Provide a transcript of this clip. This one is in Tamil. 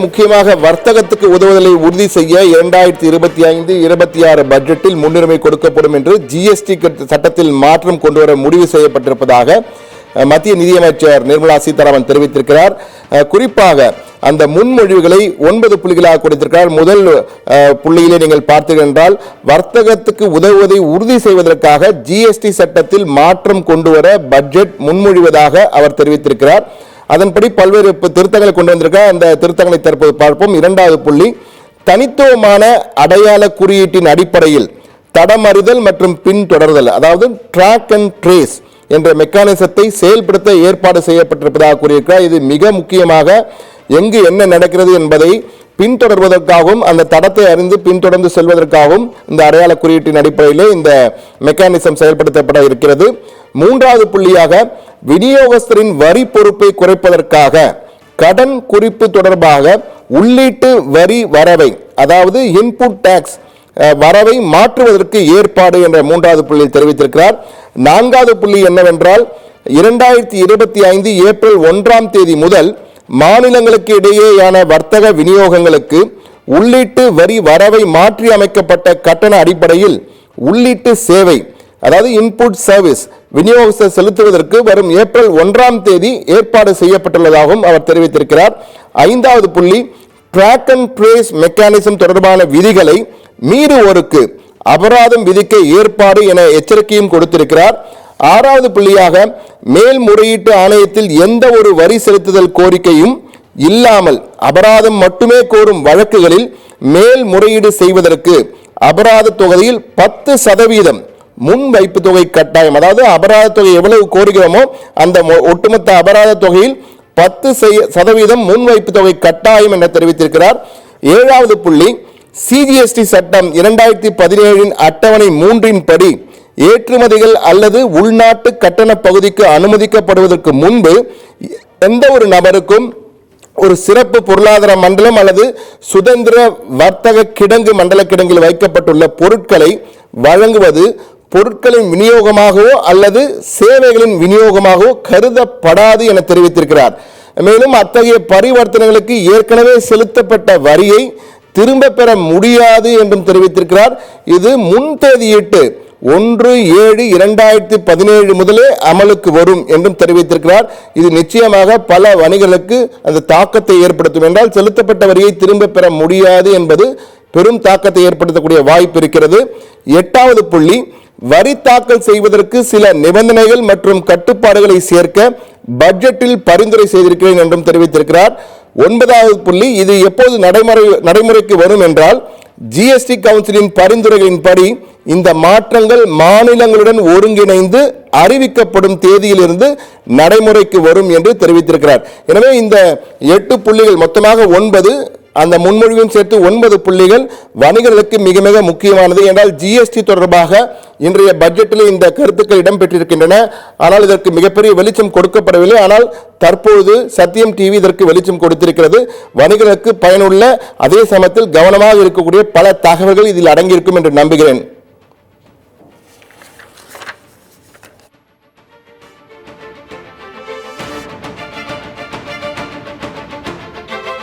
முக்கியமாக வர்த்தகத்துக்கு உதவுதலை உறுதி செய்ய 2025-26 பட்ஜெட்டில் முன்னுரிமை கொடுக்கப்படும் என்று ஜிஎஸ்டி சட்டத்தில் மாற்றம் கொண்டுவர முடிவு செய்யப்பட்டிருப்பதாக மத்திய நிதியமைச்சர் நிர்மலா சீதாராமன் தெரிவித்திருக்கிறார். குறிப்பாக அந்த முன்மொழிவுகளை 9 புள்ளிகளாக கொடுத்திருக்கிறார். முதல் புள்ளியிலே நீங்கள் பார்த்தீர்கள் என்றால் வர்த்தகத்துக்கு உதவுவதை உறுதி செய்வதற்காக ஜிஎஸ்டி சட்டத்தில் மாற்றம் கொண்டுவர பட்ஜெட் முன்மொழிவதாக அவர் தெரிவித்திருக்கிறார். அதன்படி பல்வேறு திருத்தங்களை கொண்டு வந்திருக்கார். அந்த திருத்தங்களை தற்போது பார்ப்போம். இரண்டாவது புள்ளி, தனித்துவமான அடையாள குறியீட்டின் அடிப்படையில் தடமறிதல் மற்றும் பின்தொடர்தல், அதாவது ட்ராக் அண்ட் ட்ரேஸ் என்ற மெக்கானிசத்தை செயல்படுத்த ஏற்பாடு செய்யப்பட்டிருப்பதாக கூறியிருக்கிறார். இது மிக முக்கியமாக எங்கு என்ன நடக்கிறது என்பதை பின்தொடர்வதற்காகவும் அந்த தடத்தை அறிந்து பின்தொடர்ந்து செல்வதற்காகவும் இந்த அடையாள குறியீட்டின் அடிப்படையிலே இந்த மெக்கானிசம் செயல்படுத்தப்பட இருக்கிறது. மூன்றாவது புள்ளியாக, விநியோகஸ்தரின் வரி பொறுப்பை குறைப்பதற்காக கடன் குறிப்பு தொடர்பாக உள்ளீட்டு வரி வரவை, அதாவது இன்புட் டாக்ஸ் வரவை மாற்றுவதற்கு ஏற்பாடு என்ற மூன்றாவது புள்ளியில் தெரிவித்திருக்கிறார். நான்காவது புள்ளி என்னவென்றால் 2025 ஏப்ரல் 1 முதல் மாநிலங்களுக்கு இடையேயான வர்த்தக விநியோகங்களுக்கு உள்ளீட்டு வரி வரவை மாற்றி அமைக்கப்பட்ட கட்டண அடிப்படையில் உள்ளீட்டு சேவை, அதாவது இன்புட் சர்வீஸ் விநியோகஸ்தர் செலுத்துவதற்கு வரும் ஏப்ரல் 1 ஏற்பாடு செய்யப்பட்டுள்ளதாகவும் அவர் தெரிவித்திருக்கிறார். ஐந்தாவது புள்ளி, ட்ராக் அண்ட் ட்ரேஸ் மெக்கானிசம் தொடர்பான விதிகளை மீறுவோருக்கு அபராதம் விதிக்க ஏற்பாடு என எச்சரிக்கையும் கொடுத்திருக்கிறார். ஆறாவது புள்ளியாக, மேல்முறையீட்டு ஆணையத்தில் எந்த ஒரு வரி செலுத்துதல் கோரிக்கையும் இல்லாமல் அபராதம் மட்டுமே கோரும் வழக்குகளில் மேல்முறையீடு செய்வதற்கு அபராத தொகையில் 10% முன் வைப்பு தொகை கட்டாயம், அதாவது அபராத தொகை எவ்வளவு கோருகிறோமோ அந்த ஒட்டுமொத்த அபராத தொகையில் 10% முன் வைப்பு தொகை கட்டாயம் என தெரிவித்திருக்கிறார். ஏழாவது புள்ளி, சிஜிஎஸ்டி சட்டம் 2017 அட்டவணை 3 படி ஏற்றுமதிகள் அல்லது உள்நாட்டு கட்டண பகுதிக்கு அனுமதிக்கப்படுவதற்கு முன்பு எந்த ஒரு நபருக்கும் ஒரு சிறப்பு பொருளாதார மண்டலம் அல்லது சுதந்திர வர்த்தக கிடங்கு மண்டல கிடங்கில் வைக்கப்பட்டுள்ள பொருட்களை வழங்குவது பொருட்களின் விநியோகமாகவோ அல்லது சேவைகளின் விநியோகமாகவோ கருதப்படாது என தெரிவித்திருக்கிறார். மேலும் அத்தகைய பரிவர்த்தனைகளுக்கு ஏற்கனவே செலுத்தப்பட்ட வரியை திரும்ப பெற முடியாது என்றும் தெரிவித்திருக்கிறார். இது முன்தேதியிட்டு 1/7/2017 முதலே அமலுக்கு வரும் என்றும் தெரிவித்திருக்கிறார். இது நிச்சயமாக பல வணிகர்களுக்கு அந்த தாக்கத்தை ஏற்படுத்தும். என்றால் செலுத்தப்பட்ட வரியை திரும்ப பெற முடியாது என்பது பெரும் தாக்கத்தை ஏற்படுத்தக்கூடிய வாய்ப்பு இருக்கிறது. எட்டாவது புள்ளி, வரி தாக்கல் செய்வதற்கு சில நிபந்தனைகள் மற்றும் கட்டுப்பாடுகளை சேர்க்க பட்ஜெட்டில் பரிந்துரை செய்திருக்கிறேன் என்றும் தெரிவித்திருக்கிறார். ஒன்பதாவது புள்ளி, இது எப்போது நடைமுறைக்கு வரும் என்றால் ஜிஎஸ்டி கவுன்சிலின் பரிந்துரைகளின்படி இந்த மாற்றங்கள் மாநிலங்களுடன் ஒருங்கிணைந்து அறிவிக்கப்படும் தேதியிலிருந்து நடைமுறைக்கு வரும் என்று தெரிவித்திருக்கிறார். எனவே இந்த 8 புள்ளிகள் மொத்தமாக 9, அந்த முன்மொழிவும் சேர்த்து 9 புள்ளிகள் வணிகர்களுக்கு மிக மிக முக்கியமானது. என்றால் ஜிஎஸ்டி தொடர்பாக இன்றைய பட்ஜெட்டில் இந்த கருத்துக்கள் இடம்பெற்றிருக்கின்றன. ஆனால் இதற்கு மிகப்பெரிய வெளிச்சம் கொடுக்கப்படவில்லை. ஆனால் தற்போது சத்தியம் டிவி இதற்கு வெளிச்சம் கொடுத்திருக்கிறது. வணிகர்களுக்கு பயனுள்ள, அதே சமயத்தில் கவனமாக இருக்கக்கூடிய பல தகவல்கள் இதில் அடங்கியிருக்கும் என்று நம்புகிறேன்.